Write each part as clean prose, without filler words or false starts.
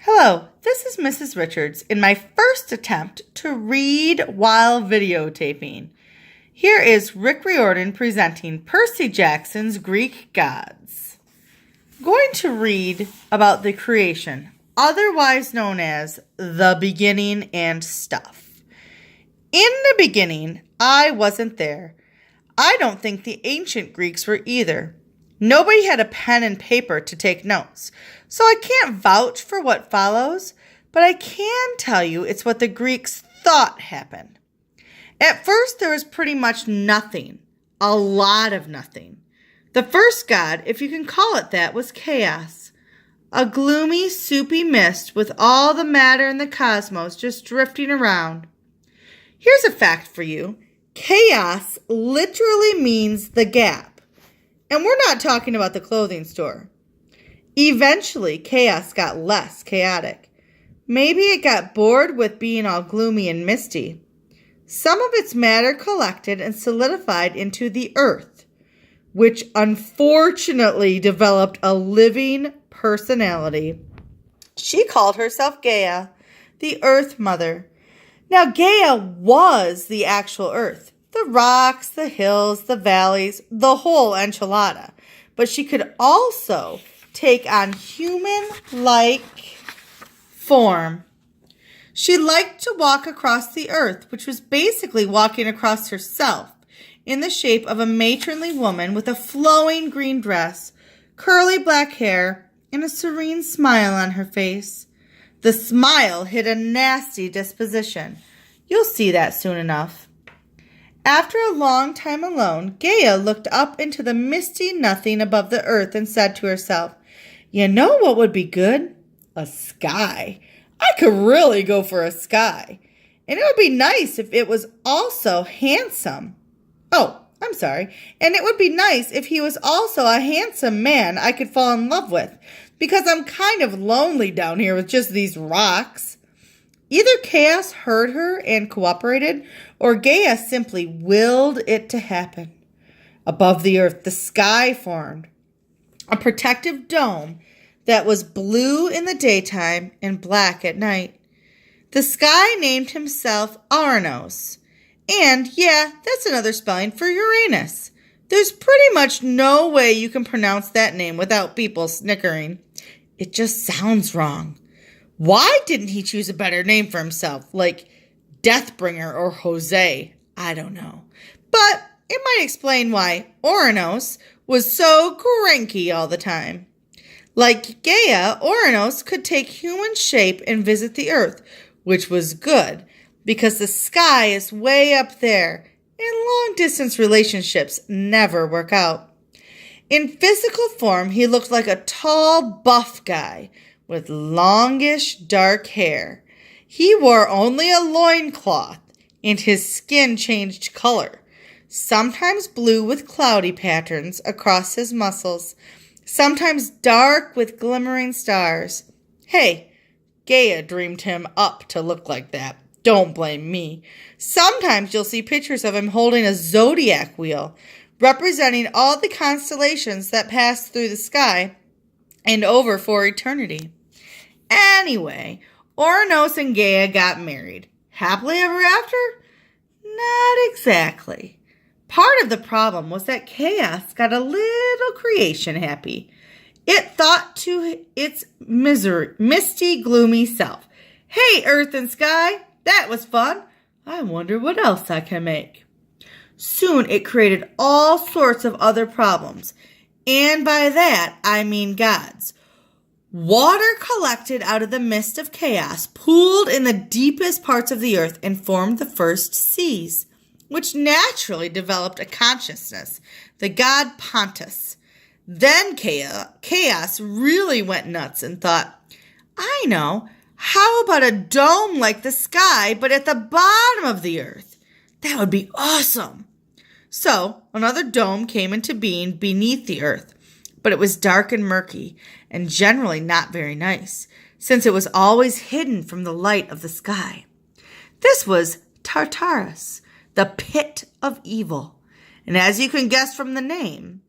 Hello, this is Mrs. Richards in my first attempt to read while videotaping. Here is Rick Riordan presenting Percy Jackson's Greek Gods. I'm going to read about the creation, otherwise known as the beginning and stuff. In the beginning, I wasn't there. I don't think the ancient Greeks were either. Nobody had a pen and paper to take notes, so I can't vouch for what follows, but I can tell you it's what the Greeks thought happened. At first, there was pretty much nothing, a lot of nothing. The first god, if you can call it that, was chaos, a gloomy, soupy mist with all the matter in the cosmos just drifting around. Here's a fact for you. Chaos literally means the gap. And we're not talking about the clothing store. Eventually, chaos got less chaotic. Maybe it got bored with being all gloomy and misty. Some of its matter collected and solidified into the earth, which unfortunately developed a living personality. She called herself Gaia, the Earth Mother. Now, Gaia was the actual earth. The rocks, the hills, the valleys, the whole enchilada. But she could also take on human-like form. She liked to walk across the earth, which was basically walking across herself, in the shape of a matronly woman with a flowing green dress, curly black hair, and a serene smile on her face. The smile hid a nasty disposition. You'll see that soon enough. After a long time alone, Gaia looked up into the misty nothing above the earth and said to herself, "You know what would be good? A sky. I could really go for a sky. And it would be nice if it was also handsome. And it would be nice if he was also a handsome man I could fall in love with, because I'm kind of lonely down here with just these rocks." Either Chaos heard her and cooperated, or Gaia simply willed it to happen. Above the earth, the sky formed, a protective dome that was blue in the daytime and black at night. The sky named himself Ouranos, and yeah, that's another spelling for Uranus. There's pretty much no way you can pronounce that name without people snickering. It just sounds wrong. Why didn't he choose a better name for himself, like Deathbringer or Jose? I don't know. But it might explain why Ouranos was so cranky all the time. Like Gaia, Ouranos could take human shape and visit the earth, which was good, because the sky is way up there, and long-distance relationships never work out. In physical form, he looked like a tall, buff guy with longish, dark hair. He wore only a loincloth, and his skin changed color, sometimes blue with cloudy patterns across his muscles, sometimes dark with glimmering stars. Hey, Gaia dreamed him up to look like that. Don't blame me. Sometimes you'll see pictures of him holding a zodiac wheel, representing all the constellations that pass through the sky and over for eternity. Anyway, Ouranos and Gaia got married. Happily ever after? Not exactly. Part of the problem was that Chaos got a little creation happy. It thought to its misty, gloomy self, "Hey, earth and sky, that was fun. I wonder what else I can make." Soon it created all sorts of other problems, and by that I mean gods. Water collected out of the mist of chaos, pooled in the deepest parts of the earth, and formed the first seas, which naturally developed a consciousness, the god Pontus. Then Chaos really went nuts and thought, "I know, how about a dome like the sky, but at the bottom of the earth? That would be awesome." So another dome came into being beneath the earth, but it was dark and murky, and generally not very nice, since it was always hidden from the light of the sky. This was Tartarus, the pit of evil, and as you can guess from the name,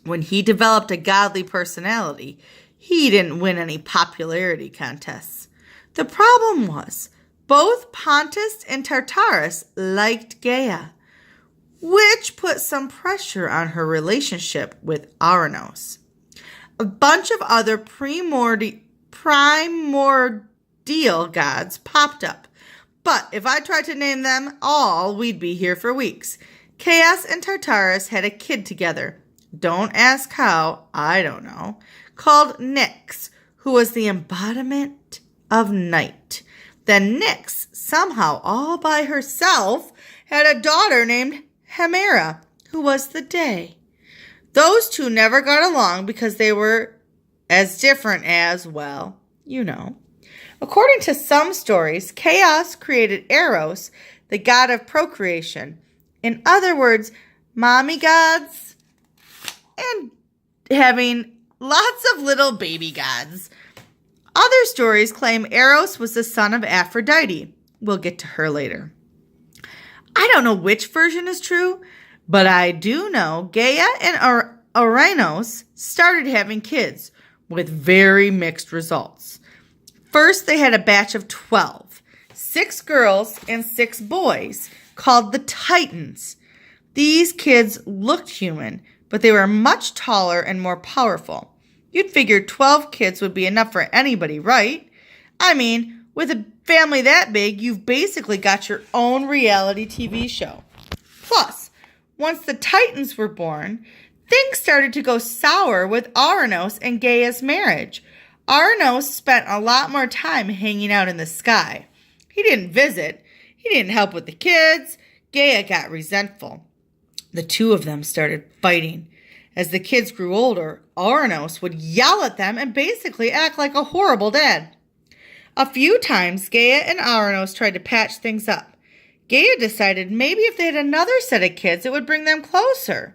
when he developed a godly personality, He didn't win any popularity contests. The problem was, both Pontus and Tartarus liked Gaia, which put some pressure on her relationship with Ouranos. A bunch of other primordial gods popped up, but if I tried to name them all, we'd be here for weeks. Chaos and Tartarus had a kid together. Don't ask how, I don't know. Called Nyx, who was the embodiment of night. Then Nyx, somehow all by herself, had a daughter named Hemera, who was the day. Those two never got along because they were as different as, well, you know. According to some stories, Chaos created Eros, the god of procreation. In other words, mommy gods and having lots of little baby gods. Other stories claim Eros was the son of Aphrodite. We'll get to her later. I don't know which version is true, but I do know Gaia and Ouranos started having kids with very mixed results. First, they had a batch of 12, 6 girls and 6 boys, called the Titans. These kids looked human, but they were much taller and more powerful. You'd figure 12 kids would be enough for anybody, right? I mean, with a family that big, you've basically got your own reality TV show. Plus, once the Titans were born, things started to go sour with Ouranos and Gaia's marriage. Ouranos spent a lot more time hanging out in the sky. He didn't visit. He didn't help with the kids. Gaia got resentful. The two of them started fighting. As the kids grew older, Ouranos would yell at them and basically act like a horrible dad. A few times, Gaia and Ouranos tried to patch things up. Gaia decided maybe if they had another set of kids, it would bring them closer.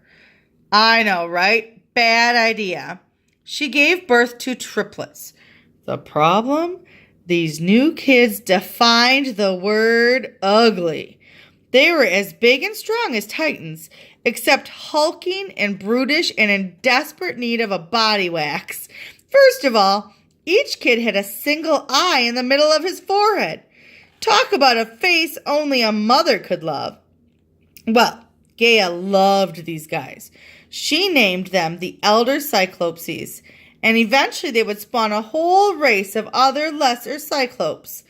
I know, right? Bad idea. She gave birth to triplets. The problem? These new kids defined the word ugly. They were as big and strong as Titans, except hulking and brutish and in desperate need of a body wax. First of all, each kid had a single eye in the middle of his forehead. Talk about a face only a mother could love. Well, Gaia loved these guys. She named them the Elder Cyclopses, and eventually they would spawn a whole race of other lesser Cyclopes.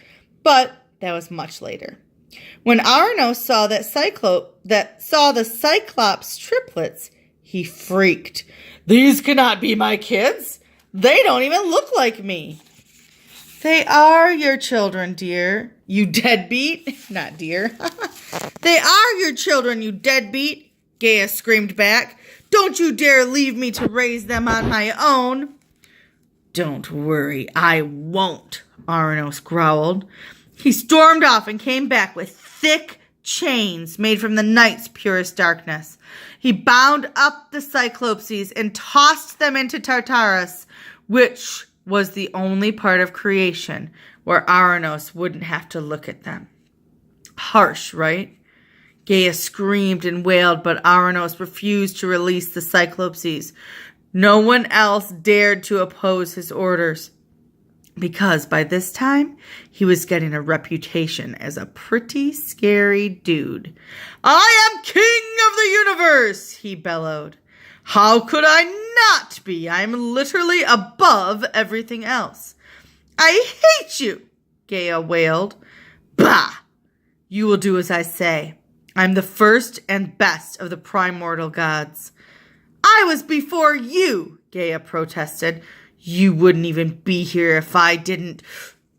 But that was much later. When Ouranos saw the Cyclops triplets, he freaked. These cannot be my kids. They don't even look like me. They are your children, dear. You deadbeat. Not dear. They are your children, you deadbeat, Gaia screamed back. Don't you dare leave me to raise them on my own. Don't worry, I won't, Ouranos growled. He stormed off and came back with thick chains made from the night's purest darkness. He bound up the Cyclopses and tossed them into Tartarus, which was the only part of creation where Ouranos wouldn't have to look at them. Harsh, right? Gaia screamed and wailed, but Ouranos refused to release the Cyclopses. No one else dared to oppose his orders, because by this time, he was getting a reputation as a pretty scary dude. I am king of the universe, he bellowed. How could I not be? I'm literally above everything else. I hate you, Gaia wailed. Bah! You will do as I say. I'm the first and best of the primordial gods. I was before you, Gaia protested. You wouldn't even be here if I didn't.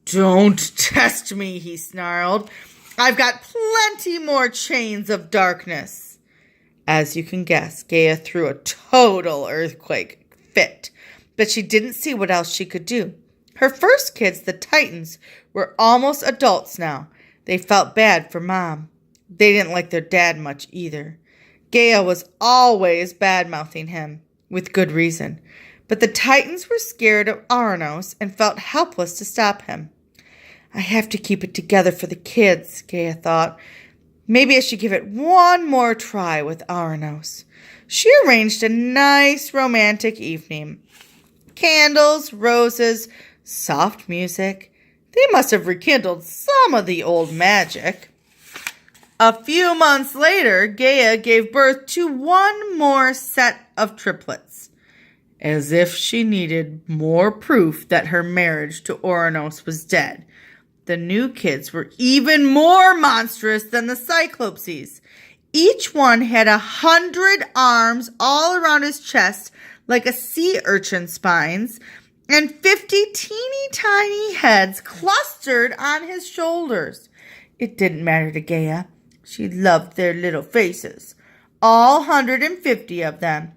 Don't test me, he snarled. I've got plenty more chains of darkness. As you can guess, Gaia threw a total earthquake fit, but she didn't see what else she could do. Her first kids, the Titans, were almost adults now. They felt bad for Mom. They didn't like their dad much either. Gaia was always bad-mouthing him, with good reason. But the Titans were scared of Ouranos and felt helpless to stop him. I have to keep it together for the kids, Gaia thought. Maybe I should give it one more try with Ouranos. She arranged a nice romantic evening. Candles, roses, soft music. They must have rekindled some of the old magic. A few months later, Gaia gave birth to one more set of triplets, as if she needed more proof that her marriage to Ouranos was dead. The new kids were even more monstrous than the Cyclopses. Each one had 100 arms all around his chest like a sea urchin's spines, and 50 teeny tiny heads clustered on his shoulders. It didn't matter to Gaia. She loved their little faces, all 150 of them.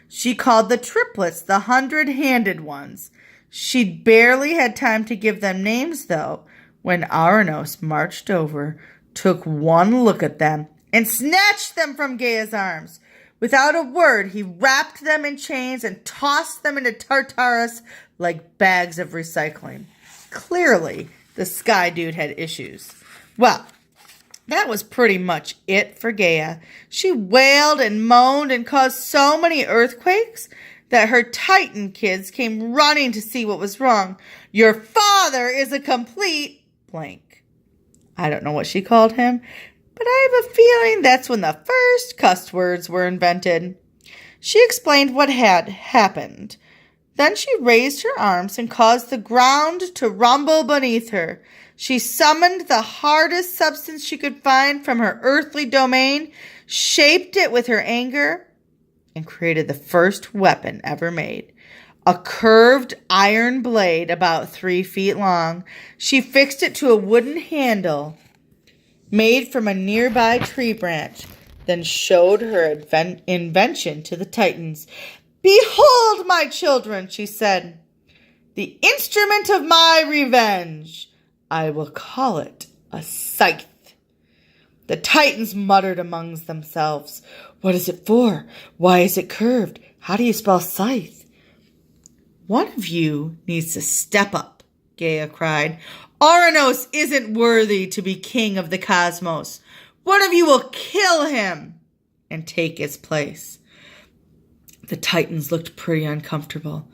She called the triplets the 100-handed ones. She'd barely had time to give them names, though, when Ouranos marched over, took one look at them, and snatched them from Gaia's arms. Without a word, he wrapped them in chains and tossed them into Tartarus like bags of recycling. Clearly, the Sky Dude had issues. Well, that was pretty much it for Gaia. She wailed and moaned and caused so many earthquakes that her Titan kids came running to see what was wrong. Your father is a complete blank. I don't know what she called him, but I have a feeling that's when the first cuss words were invented. She explained what had happened. Then she raised her arms and caused the ground to rumble beneath her. She summoned the hardest substance she could find from her earthly domain, shaped it with her anger, and created the first weapon ever made. A curved iron blade about 3 feet long. She fixed it to a wooden handle made from a nearby tree branch, then showed her invention to the Titans. "Behold, my children," she said, "the instrument of my revenge. I will call it a scythe." The Titans muttered amongst themselves. "What is it for? Why is it curved? How do you spell scythe?" "One of you needs to step up," Gaia cried. "Ouranos isn't worthy to be king of the cosmos. One of you will kill him and take his place." The Titans looked pretty uncomfortable.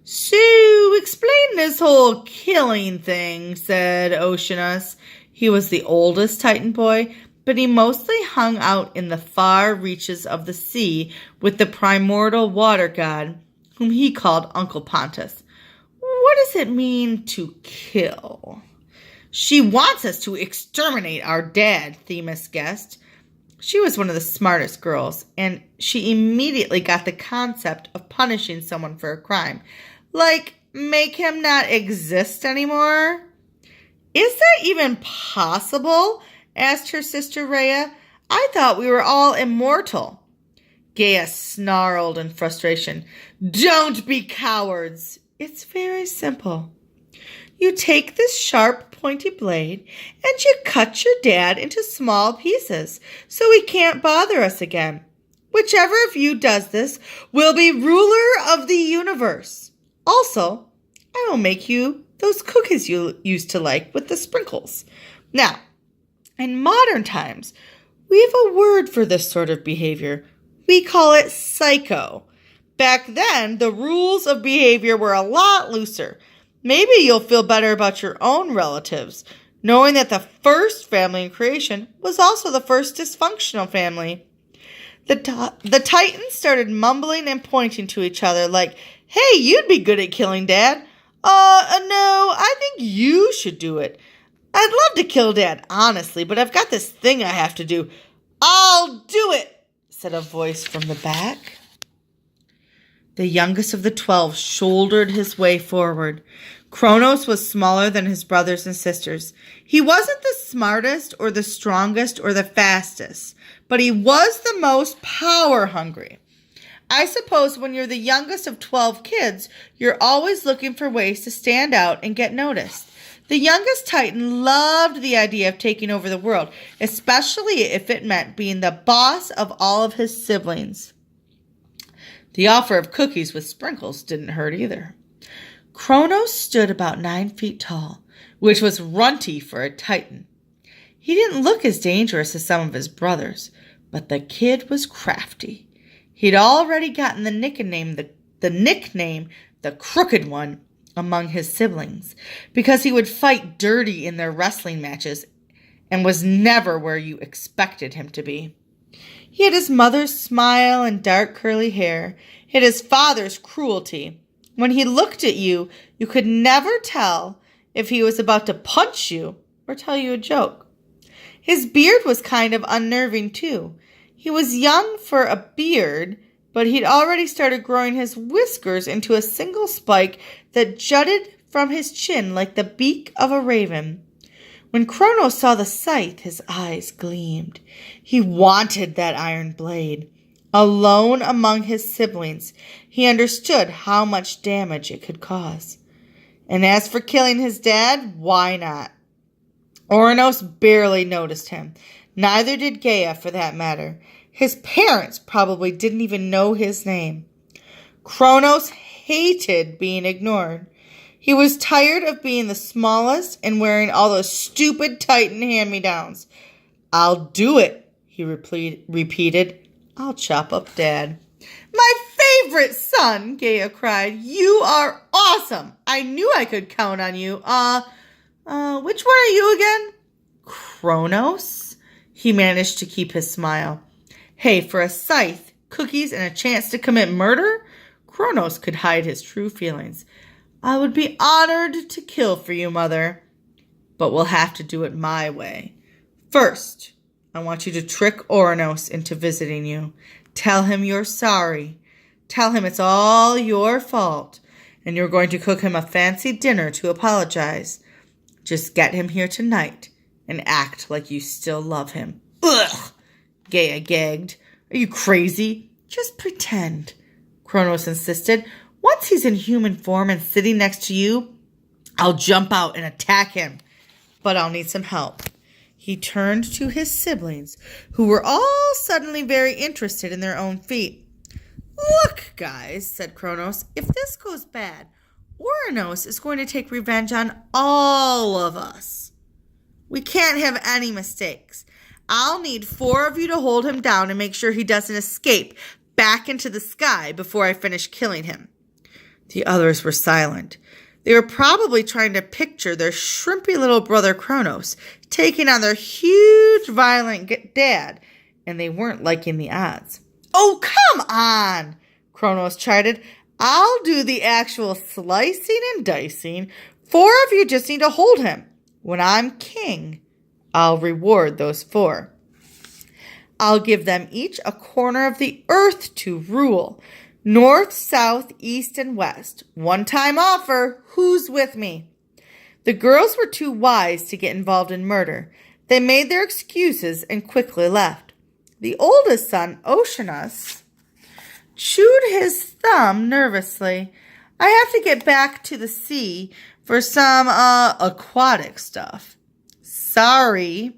"So, explain this whole killing thing," said Oceanus. He was the oldest Titan boy, but he mostly hung out in the far reaches of the sea with the primordial water god, whom he called Uncle Pontus. "What does it mean to kill?" "She wants us to exterminate our dad," Themis guessed. She was one of the smartest girls, and she immediately got the concept of punishing someone for a crime. Like, make him not exist anymore? "Is that even possible?" asked her sister Rhea. "I thought we were all immortal." Gaia snarled in frustration. "Don't be cowards. It's very simple. You take this sharp, pointy blade and you cut your dad into small pieces so he can't bother us again. Whichever of you does this will be ruler of the universe. Also, I will make you those cookies you used to like with the sprinkles." Now, in modern times, we have a word for this sort of behavior. We call it psycho. Back then, the rules of behavior were a lot looser. Maybe you'll feel better about your own relatives, knowing that the first family in creation was also the first dysfunctional family. The Titans started mumbling and pointing to each other like, "Hey, you'd be good at killing Dad." No, I think you should do it." "I'd love to kill Dad, honestly, but I've got this thing I have to do." "I'll do it," said a voice from the back. The youngest of the 12 shouldered his way forward. Kronos was smaller than his brothers and sisters. He wasn't the smartest or the strongest or the fastest, but he was the most power-hungry. I suppose when you're the youngest of 12 kids, you're always looking for ways to stand out and get noticed. The youngest Titan loved the idea of taking over the world, especially if it meant being the boss of all of his siblings. The offer of cookies with sprinkles didn't hurt either. Kronos stood about 9 feet tall, which was runty for a Titan. He didn't look as dangerous as some of his brothers, but the kid was crafty. He'd already gotten the nickname the crooked one among his siblings, because he would fight dirty in their wrestling matches and was never where you expected him to be. He had his mother's smile and dark curly hair. He had his father's cruelty. When he looked at you, you could never tell if he was about to punch you or tell you a joke. His beard was kind of unnerving, too. He was young for a beard, but he'd already started growing his whiskers into a single spike that jutted from his chin like the beak of a raven. When Kronos saw the scythe, his eyes gleamed. He wanted that iron blade. Alone among his siblings, he understood how much damage it could cause. And as for killing his dad, why not? Ouranos barely noticed him. Neither did Gaia, for that matter. His parents probably didn't even know his name. Kronos hated being ignored. He was tired of being the smallest and wearing all those stupid Titan hand-me-downs. "I'll do it," he repeated. "I'll chop up Dad." "My favorite son," Gaia cried. "You are awesome. I knew I could count on you. Which one are you again?" "Kronos?" He managed to keep his smile. Hey, for a scythe, cookies, and a chance to commit murder, Kronos could hide his true feelings. "I would be honored to kill for you, Mother. But we'll have to do it my way. First, I want you to trick Ouranos into visiting you. Tell him you're sorry. Tell him it's all your fault, and you're going to cook him a fancy dinner to apologize. Just get him here tonight and act like you still love him." "Ugh!" Gaia gagged. "Are you crazy?" "Just pretend," Kronos insisted. "Once he's in human form and sitting next to you, I'll jump out and attack him. But I'll need some help." He turned to his siblings, who were all suddenly very interested in their own feat. "Look, guys," said Kronos, "if this goes bad, Ouranos is going to take revenge on all of us. We can't have any mistakes. I'll need 4 of you to hold him down and make sure he doesn't escape back into the sky before I finish killing him." The others were silent. They were probably trying to picture their shrimpy little brother Kronos taking on their huge, violent dad, and they weren't liking the odds. "Oh, come on," Kronos chided. "I'll do the actual slicing and dicing. 4 of you just need to hold him. When I'm king, I'll reward those 4. I'll give them each a corner of the earth to rule. North, south, east, and west. One-time offer. Who's with me?" The girls were too wise to get involved in murder. They made their excuses and quickly left. The oldest son, Oceanus, chewed his thumb nervously. "I have to get back to the sea for some aquatic stuff." "Sorry."